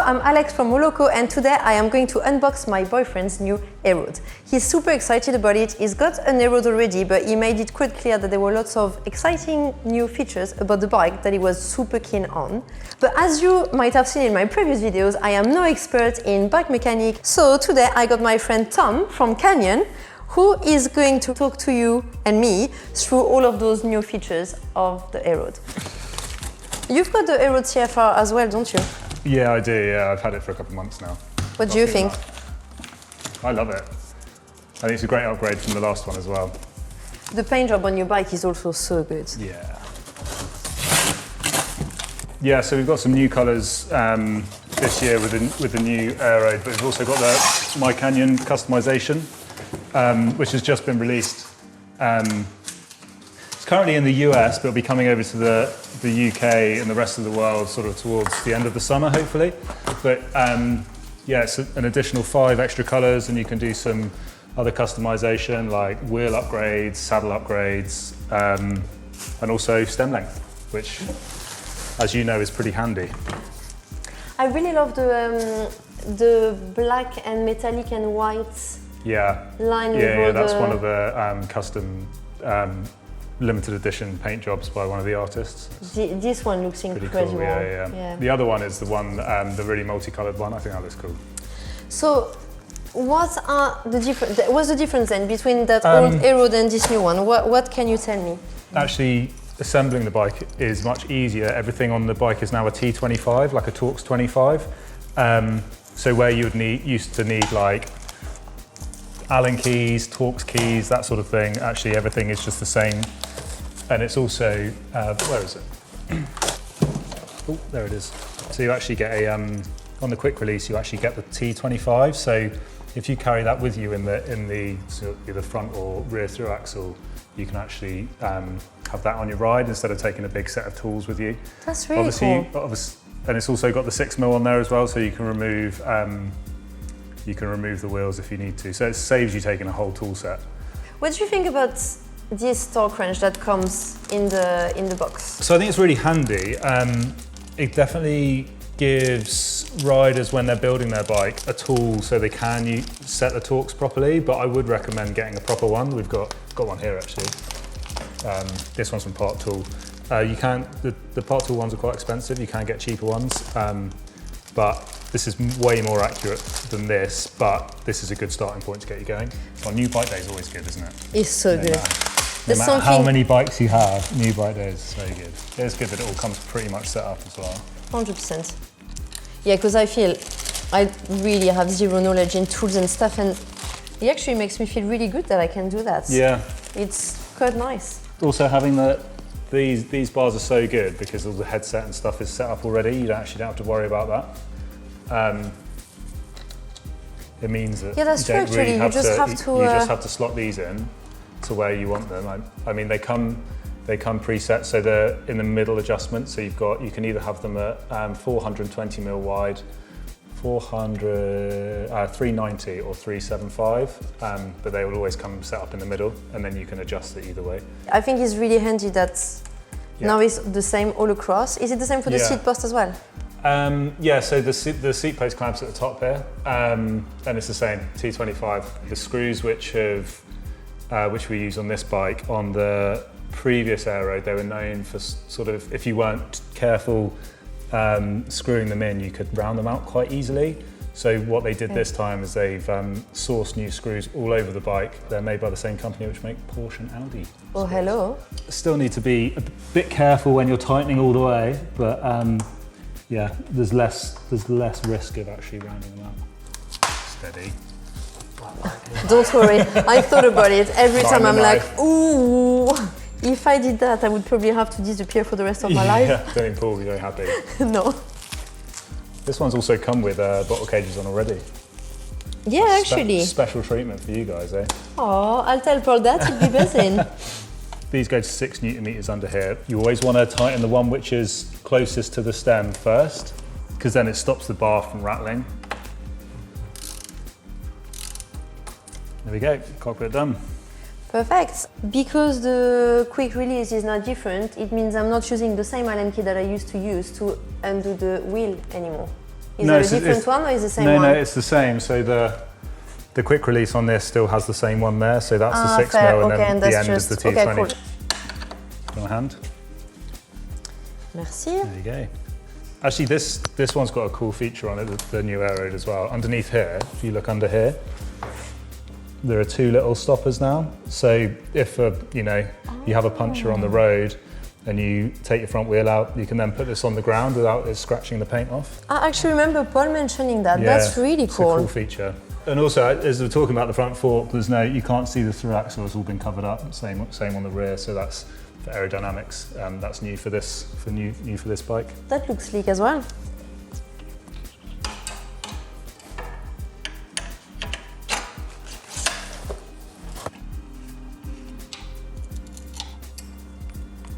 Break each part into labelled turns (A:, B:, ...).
A: I'm Alex from Moloko, and today I am going to unbox my boyfriend's new Aeroad. He's super excited about it. He's got an Aeroad already, but he made it quite clear that there were lots of exciting new features about the bike that he was super keen on. But as you might have seen in my previous videos, I am no expert in bike mechanics. So today I got my friend Tom from Canyon, who is going to talk to you and me through all of those new features of the Aeroad. You've got the Aeroad CFR as well, don't you?
B: Yeah, I do. Yeah, I've had it for a couple of months now.
A: What do you think?
B: I love it. I think it's a great upgrade from the last one as well.
A: The paint job on your bike is also so good.
B: Yeah. Yeah, so we've got some new colours this year with the new Aero, but we've also got the My Canyon customization, which has just been released. It's currently in the US, but it'll be coming over to the UK and the rest of the world sort of towards the end of the summer, hopefully. But yeah, it's an additional 5 extra colours, and you can do some other customization like wheel upgrades, saddle upgrades, and also stem length, which, as you know, is pretty handy.
A: I really love the black and metallic and white line.
B: Yeah, that's one of the custom limited edition paint jobs by one of the artists.
A: This one looks incredible.
B: Cool, yeah. The other one is the one, the really multicolored one. I think that looks cool. So,
A: what's the difference then between that old Aeroad and this new one? What can you tell me?
B: Actually, assembling the bike is much easier. Everything on the bike is now a T25, like a Torx 25. So where you would used to need like Allen keys, Torx keys, that sort of thing, actually everything is just the same. And it's also, where is it? Oh, there it is. So you actually get a, on the quick release, you actually get the T25. So if you carry that with you in the either front or rear through axle, you can actually have that on your ride instead of taking a big set of tools with you.
A: That's really cool.
B: And it's also got the 6mm on there as well, so you can remove the wheels if you need to. So it saves you taking a whole tool set.
A: What do you think about this torque wrench that comes in the box?
B: So I think it's really handy. It definitely gives riders, when they're building their bike, a tool so they can set the torques properly, but I would recommend getting a proper one. We've got one here actually. This one's from Part Tool. The Part Tool ones are quite expensive. You can get cheaper ones, but this is way more accurate than this, but this is a good starting point to get you going. Well, new bike day is always good, isn't it?
A: It's so good.
B: No matter how many bikes you have, new bike day is very good. It's good that it all comes pretty much set up as well.
A: 100%. Yeah, because I feel I really have zero knowledge in tools and stuff, and it actually makes me feel really good that I can do that.
B: Yeah.
A: It's quite nice.
B: Also, having these bars are so good because all the headset and stuff is set up already. You don't have to worry about that. It means that
A: you just
B: have to slot these in to where you want them. I mean, they come preset, so they're in the middle adjustment. So you can either have them at 420mm wide, 390 or 375, but they will always come set up in the middle, and then you can adjust it either way.
A: I think it's really handy that now it's the same all across. Is it the same for the seat post as well?
B: Yeah, so the seat post clamps at the top here, and it's the same, T25. The screws which we use on this bike, on the previous Aero, they were known for sort of, if you weren't careful screwing them in, you could round them out quite easily. So what they did this time is they've sourced new screws all over the bike. They're made by the same company which make Porsche and Audi.
A: Well, hello.
B: Still need to be a bit careful when you're tightening all the way, but yeah, there's less risk of actually rounding them out. Steady.
A: Don't worry, I thought about it. Every time I'm like, ooh, if I did that, I would probably have to disappear for the rest of my life.
B: Yeah, don't think Paul will be very happy.
A: No.
B: This one's also come with bottle cages on already.
A: Yeah, actually.
B: Special treatment for you guys, eh?
A: Oh, I'll tell Paul that, he'd be buzzing.
B: These go to 6 Nm under here. You always want to tighten the one which is closest to the stem first, because then it stops the bar from rattling. There we go, cockpit done.
A: Perfect. Because the quick release is not different, it means I'm not using the same Allen key that I used to use to undo the wheel anymore. Is there a different one or is it the same one?
B: No, it's the same. So the quick release on this still has the same one there. So that's the 6mm and then the end is the T20.
A: Okay, cool.
B: Your hand.
A: Merci.
B: There you go. Actually, this one's got a cool feature on it, the new Aeroad as well. Underneath here, if you look under here, there are 2 little stoppers now. So if you have a puncture on the road and you take your front wheel out, you can then put this on the ground without it scratching the paint off.
A: I actually remember Paul mentioning that. Yeah, that's really cool.
B: It's a cool feature. And also, as we're talking about the front fork, you can't see the through axle. It's all been covered up. Same on the rear. So that's for aerodynamics. That's new for this bike.
A: That looks sleek as well.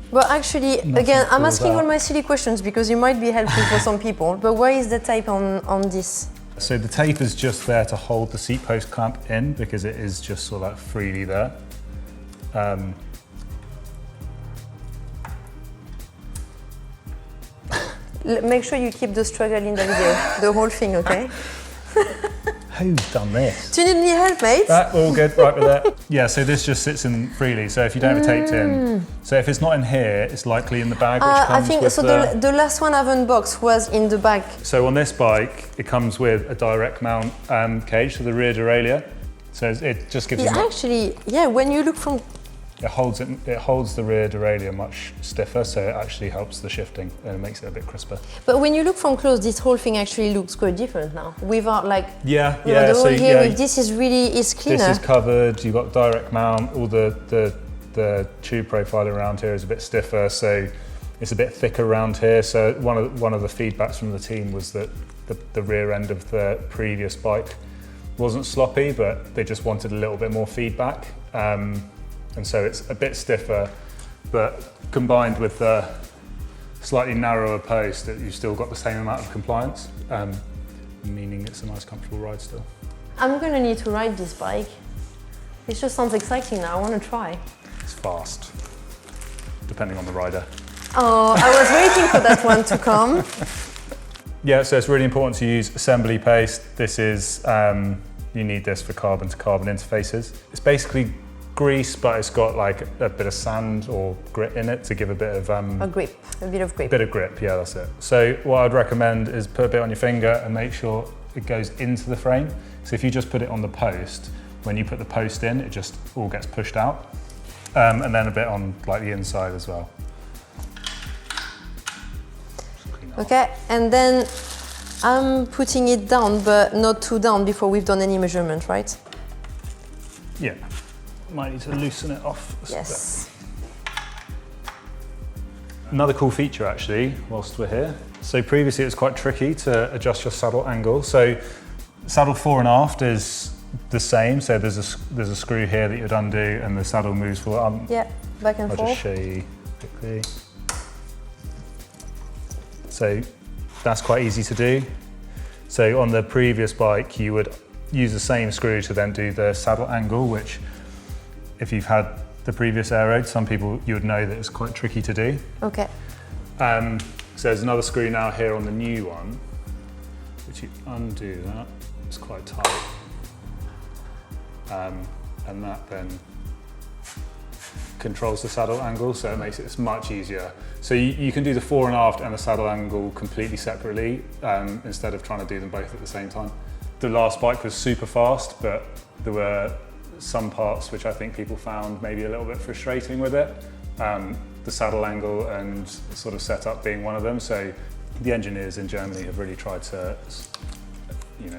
A: Well, actually, again, I'm asking all my silly questions because you might be helpful for some people, but why is the tape on this?
B: So the tape is just there to hold the seat post clamp in because it is just sort of like freely there.
A: Make sure you keep the struggle in the video, the whole thing, okay?
B: Who's done this?
A: Do you need any help, mate?
B: All good, right with that. Yeah, so this just sits in freely, so if you don't have it taped in. So if it's not in here, it's likely in the bag, which comes
A: I think
B: with
A: so. The last one I've unboxed was in the bag.
B: So on this bike, it comes with a direct mount cage, so the rear derailleur. So it just gives
A: when you look from...
B: It holds the rear derailleur much stiffer, so it actually helps the shifting and it makes it a bit crisper.
A: But when you look from close, this whole thing actually looks quite different now. Without the whole
B: so
A: here with this is cleaner.
B: This is covered. You've got direct mount. All the tube profile around here is a bit stiffer, so it's a bit thicker around here. So one of the feedbacks from the team was that the rear end of the previous bike wasn't sloppy, but they just wanted a little bit more feedback. And so it's a bit stiffer, but combined with the slightly narrower post, that you've still got the same amount of compliance, meaning it's a nice, comfortable ride still.
A: I'm gonna need to ride this bike. It just sounds exciting now, I wanna try.
B: It's fast, depending on the rider.
A: Oh, I was waiting for that one to come.
B: Yeah, so it's really important to use assembly paste. This is, you need this for carbon-to-carbon interfaces. It's basically grease, but it's got like a bit of sand or grit in it to give a bit of
A: a bit of grip.
B: A bit of grip, yeah, that's it. So what I'd recommend is put a bit on your finger and make sure it goes into the frame. So if you just put it on the post, when you put the post in, it just all gets pushed out. And then a bit on like the inside as well.
A: Okay, and then I'm putting it down, but not too down before we've done any measurement, right?
B: Yeah. Might need to loosen it off.
A: Yes.
B: Another cool feature actually, whilst we're here. So previously it was quite tricky to adjust your saddle angle. So saddle fore and aft is the same. So there's a screw here that you'd undo and the saddle moves forward.
A: Yeah, back and forth.
B: I'll just show you quickly. So that's quite easy to do. So on the previous bike, you would use the same screw to then do the saddle angle, which if you've had the previous Aeroad, some people, you would know that it's quite tricky to do.
A: Okay.
B: So there's another screw now here on the new one, which you undo that, it's quite tight. And that then controls the saddle angle, so it makes it much easier. So you can do the fore and aft and the saddle angle completely separately, instead of trying to do them both at the same time. The last bike was super fast, but there were some parts which I think people found maybe a little bit frustrating with it. The saddle angle and sort of setup being one of them. So the engineers in Germany have really tried to,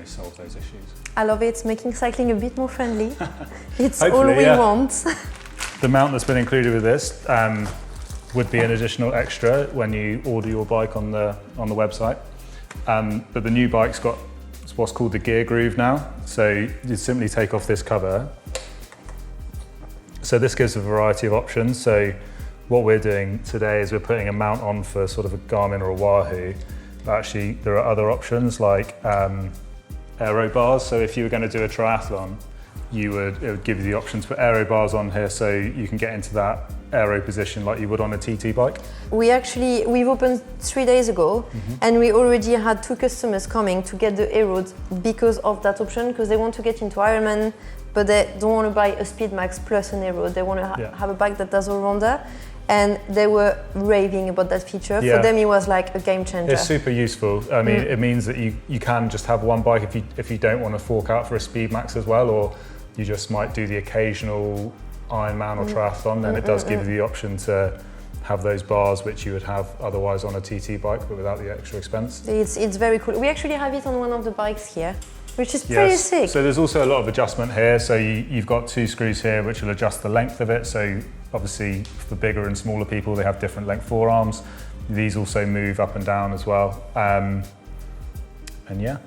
B: solve those issues.
A: I love it. It's making cycling a bit more friendly. It's
B: Hopefully,
A: all we want.
B: The mount that's been included with this would be an additional extra when you order your bike on the website. But the new bike's got what's called the gear groove now. So you simply take off this cover. So this gives a variety of options. So what we're doing today is we're putting a mount on for sort of a Garmin or a Wahoo. But actually there are other options like aero bars. So if you were going to do a triathlon it would give you the option to put aero bars on here so you can get into that aero position like you would on a TT bike.
A: We've opened 3 days ago, and we already had 2 customers coming to get the Aeroad because of that option, because they want to get into Ironman, but they don't want to buy a Speedmax plus an Aeroad. They want to have a bike that does all-rounder, and they were raving about that feature. For them, it was like a game changer.
B: It's super useful. I mean, it means that you can just have one bike if you don't want to fork out for a Speedmax as well, or you just might do the occasional Ironman or triathlon, then it does give you the option to have those bars which you would have otherwise on a TT bike, but without the extra expense.
A: It's very cool. We actually have it on one of the bikes here, which is pretty sick.
B: So there's also a lot of adjustment here. So you've got 2 screws here which will adjust the length of it. So obviously for bigger and smaller people, they have different length forearms. These also move up and down as well. And yeah.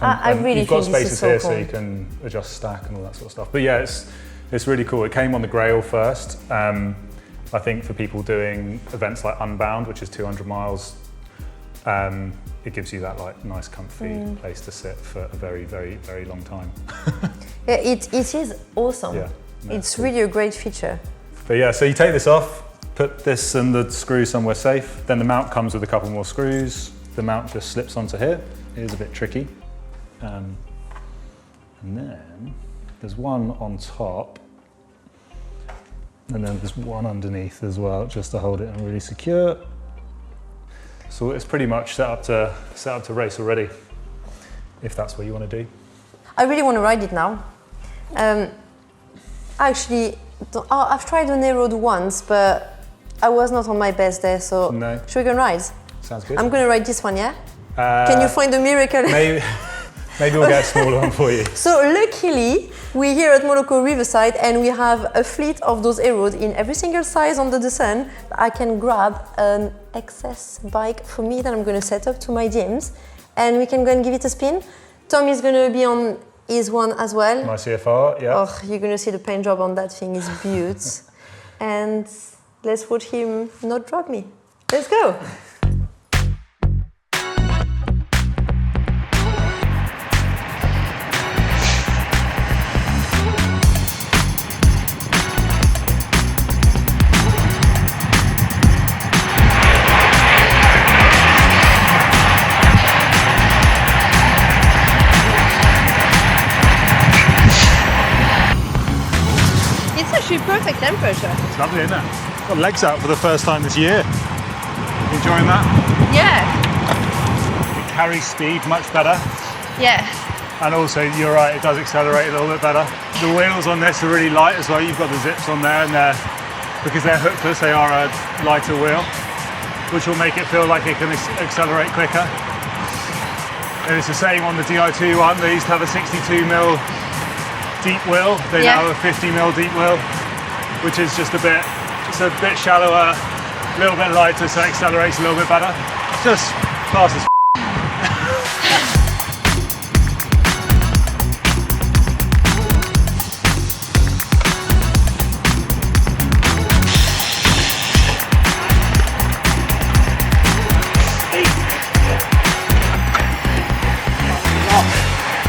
A: I really
B: you've got
A: think this
B: spaces
A: is so
B: here
A: cool.
B: so you can adjust stack and all that sort of stuff. But yeah, it's really cool. It came on the Grail first. I think for people doing events like Unbound, which is 200 miles, it gives you that like nice comfy place to sit for a very, very, very long time.
A: Yeah, it is awesome.
B: Yeah, no,
A: it's really a great feature.
B: But yeah, so you take this off, put this and the screw somewhere safe. Then the mount comes with a couple more screws. The mount just slips onto here. It is a bit tricky. And then there's one on top, and then there's one underneath as well, just to hold it and really secure. So it's pretty much set up to race already, if that's what you want to do.
A: I really want to ride it now. Actually, I've tried an Aeroad once, but I was not on my best day, so
B: No.
A: should we go and ride?
B: Sounds good.
A: I'm going to ride this one, yeah? Can you find a miracle?
B: Maybe we'll get a smaller one for you.
A: So luckily, we're here at Moloko Riverside and we have a fleet of those Aeroad in every single size under the sun. I can grab an XS bike for me that I'm going to set up to my gyms, and we can go and give it a spin. Tom is going to be on his one as well.
B: My CFR, yeah.
A: Oh, you're going to see the paint job on that thing is beaut. And let's watch him not drop me. Let's go. Perfect temperature.
B: It's lovely, isn't it? Got legs out for the first time this year. Enjoying that?
A: Yeah.
B: It carries speed much better.
A: Yeah.
B: And also, you're right, it does accelerate a little bit better. The wheels on this are really light as well. You've got the zips on there, and because they're hookless, they are a lighter wheel, which will make it feel like it can accelerate quicker. And it's the same on the Di2 one. They used to have a 62mm deep wheel. They now have a 50mm deep wheel, which is just it's a bit shallower, a little bit lighter, so it accelerates a little bit better. Just fast as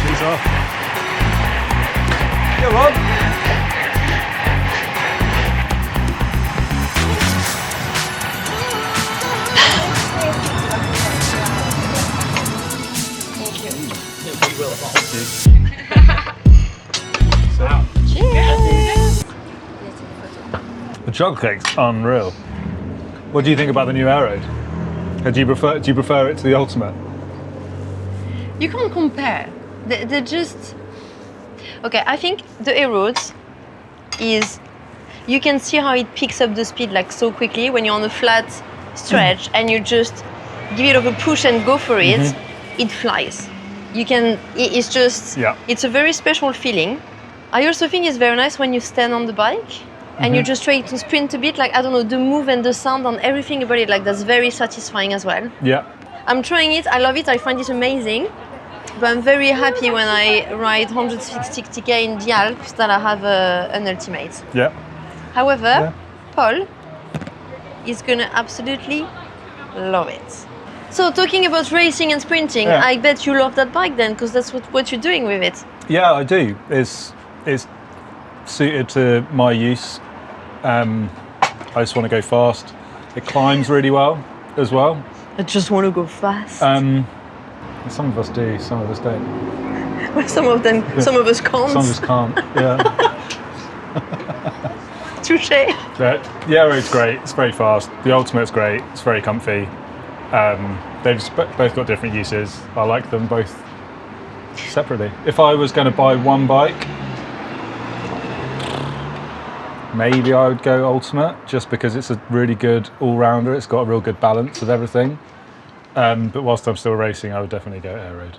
B: These off. Come on.
A: Cheers.
B: The chocolate cake's unreal. What do you think about the new Aeroad? Do you prefer it to the Ultimate?
A: You can't compare. They're just... Okay, I think the Aeroad is... You can see how it picks up the speed like so quickly when you're on a flat stretch and you just give it a push and go for it, it flies. You can... It's just...
B: Yeah.
A: It's a very special feeling. I also think it's very nice when you stand on the bike and you just try to sprint a bit, like, I don't know, the move and the sound and everything about it, like, that's very satisfying as well.
B: Yeah.
A: I'm trying it, I love it, I find it amazing. But I'm very happy when I ride 160k in the Alps that I have an Ultimate.
B: Yeah.
A: However, Paul is gonna absolutely love it. So talking about racing and sprinting, I bet you love that bike then, because that's what you're doing with it.
B: Yeah, I do. It's It's suited to my use. I just want to go fast. It climbs really well as well.
A: I just want to go fast.
B: Some of us do, some of us don't.
A: Well, some of us can't.
B: Some of us can't, yeah.
A: Touché.
B: But the Aero's great, it's very fast. The Ultimate's great, it's very comfy. They've both got different uses. I like them both separately. If I was going to buy one bike, maybe I would go Ultimate, just because it's a really good all-rounder. It's got a real good balance of everything. But whilst I'm still racing, I would definitely go Aeroad.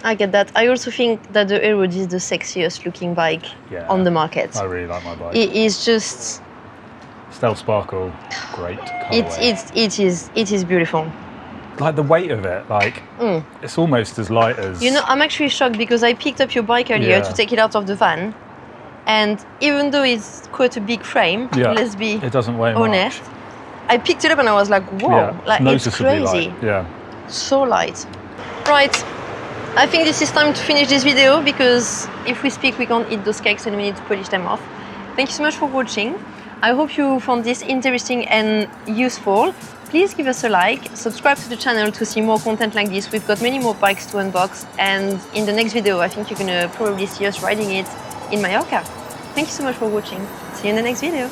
A: I get that. I also think that the Aeroad is the sexiest looking bike on the market.
B: I really like my bike.
A: It is just...
B: Stealth Sparkle, great colourway.
A: It is beautiful.
B: Like the weight of it, like it's almost as light as...
A: You know, I'm actually shocked because I picked up your bike earlier to take it out of the van. And even though it's quite a big frame, let's be
B: it doesn't weigh
A: honest,
B: much.
A: I picked it up and I was like, whoa, like it's crazy.
B: Light. Yeah.
A: So light. Right, I think this is time to finish this video because if we speak, we can't eat those cakes and we need to polish them off. Thank you so much for watching. I hope you found this interesting and useful. Please give us a like, subscribe to the channel to see more content like this. We've got many more bikes to unbox, and in the next video, I think you're gonna probably see us riding it in Mallorca. Thank you so much for watching. See you in the next video.